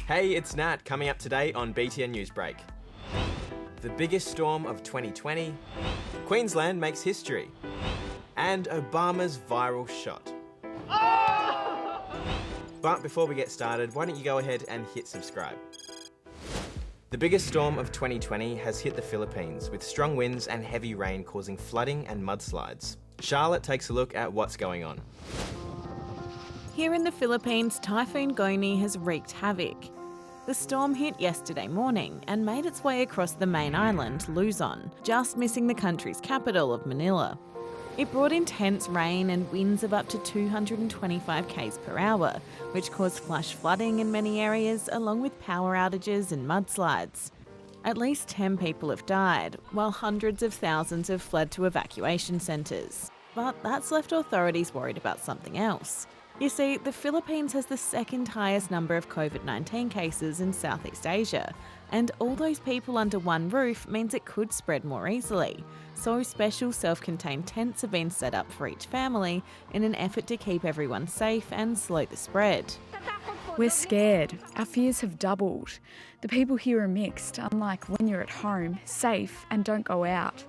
Hey, it's Nat, coming up today on BTN Newsbreak. The biggest storm of 2020, Queensland makes history, and Obama's viral shot. But before we get started, why don't you go ahead and hit subscribe. The biggest storm of 2020 has hit the Philippines, with strong winds and heavy rain causing flooding and mudslides. Charlotte takes a look at what's going on. Here in the Philippines, Typhoon Goni has wreaked havoc. The storm hit yesterday morning and made its way across the main island, Luzon, just missing the country's capital of Manila. It brought intense rain and winds of up to 225 km per hour, which caused flash flooding in many areas, along with power outages and mudslides. At least 10 people have died, while hundreds of thousands have fled to evacuation centres. But that's left authorities worried about something else. You see, the Philippines has the second highest number of COVID-19 cases in Southeast Asia, and all those people under one roof means it could spread more easily. So special self-contained tents have been set up for each family in an effort to keep everyone safe and slow the spread. We're scared. Our fears have doubled. The people here are mixed, unlike when you're at home, safe and don't go out.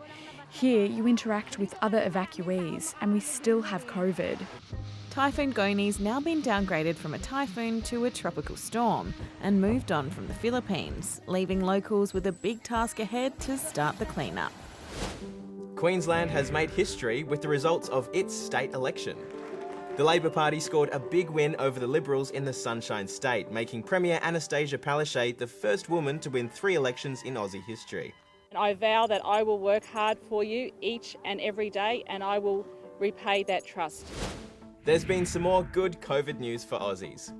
Here, you interact with other evacuees, and we still have COVID. Typhoon Goni's now been downgraded from a typhoon to a tropical storm and moved on from the Philippines, leaving locals with a big task ahead to start the cleanup. Queensland has made history with the results of its state election. The Labor Party scored a big win over the Liberals in the Sunshine State, making Premier Anastasia Palaszczuk the first woman to win 3 elections in Aussie history. I vow that I will work hard for you each and every day, and I will repay that trust. There's been some more good COVID news for Aussies.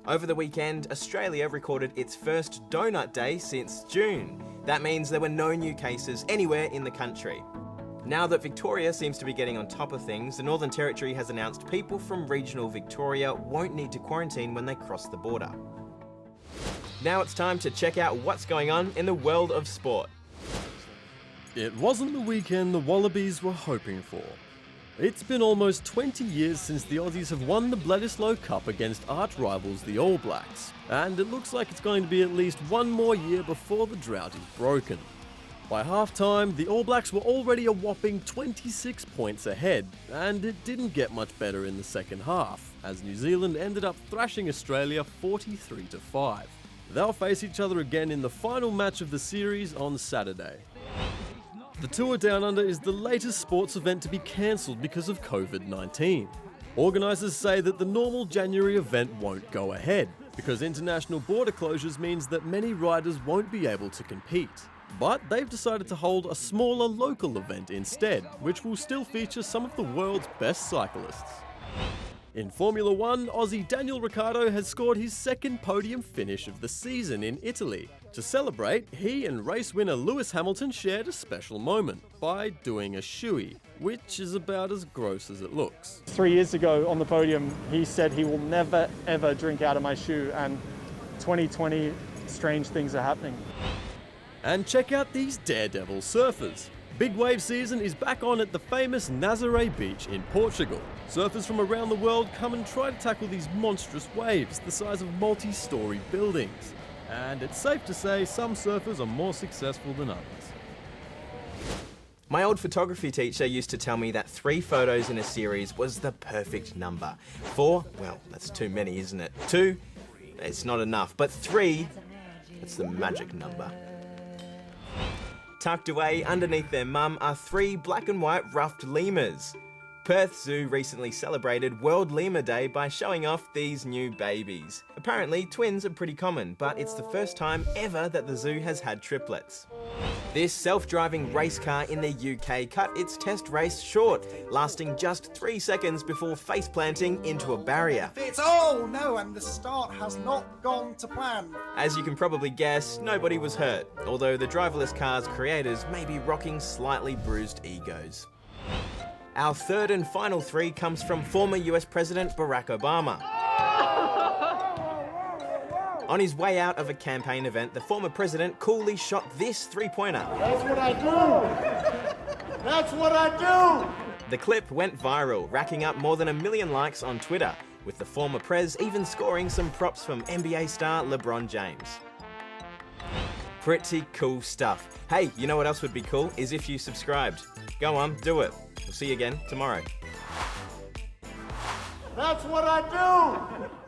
Over the weekend, Australia recorded its first donut day since June. That means there were no new cases anywhere in the country. Now that Victoria seems to be getting on top of things, the Northern Territory has announced people from regional Victoria won't need to quarantine when they cross the border. Now it's time to check out what's going on in the world of sport. It wasn't the weekend the Wallabies were hoping for. It's been almost 20 years since the Aussies have won the Bledisloe Cup against arch rivals the All Blacks, and it looks like it's going to be at least one more year before the drought is broken. By half-time, the All Blacks were already a whopping 26 points ahead, and it didn't get much better in the second half, as New Zealand ended up thrashing Australia 43-5. They'll face each other again in the final match of the series on Saturday. The Tour Down Under is the latest sports event to be cancelled because of COVID-19. Organisers say that the normal January event won't go ahead, because international border closures means that many riders won't be able to compete. But they've decided to hold a smaller local event instead, which will still feature some of the world's best cyclists. In Formula 1, Aussie Daniel Ricciardo has scored his second podium finish of the season in Italy. To celebrate, he and race winner Lewis Hamilton shared a special moment by doing a shoey, which is about as gross as it looks. 3 years ago on the podium, he said he will never ever drink out of my shoe, and 2020, strange things are happening. And check out these daredevil surfers. Big wave season is back on at the famous Nazaré Beach in Portugal. Surfers from around the world come and try to tackle these monstrous waves the size of multi-storey buildings. And it's safe to say some surfers are more successful than others. My old photography teacher used to tell me that 3 photos in a series was the perfect number. 4, well, that's too many, isn't it? 2, it's not enough. But 3, it's the magic number. Tucked away underneath their mum are 3 black and white ruffed lemurs. Perth Zoo recently celebrated World Lemur Day by showing off these new babies. Apparently, twins are pretty common, but it's the first time ever that the zoo has had triplets. This self-driving race car in the UK cut its test race short, lasting just 3 seconds before face-planting into a barrier. Oh no, and the start has not gone to plan. As you can probably guess, nobody was hurt, although the driverless car's creators may be rocking slightly bruised egos. Our third and final 3 comes from former US President Barack Obama. On his way out of a campaign event, the former president coolly shot this 3-pointer. That's what I do! That's what I do! The clip went viral, racking up more than 1 million likes on Twitter. with the former Prez even scoring some props from NBA star LeBron James. Pretty cool stuff. Hey, you know what else would be cool? Is if you subscribed. Go on, do it. We'll see you again tomorrow. That's what I do!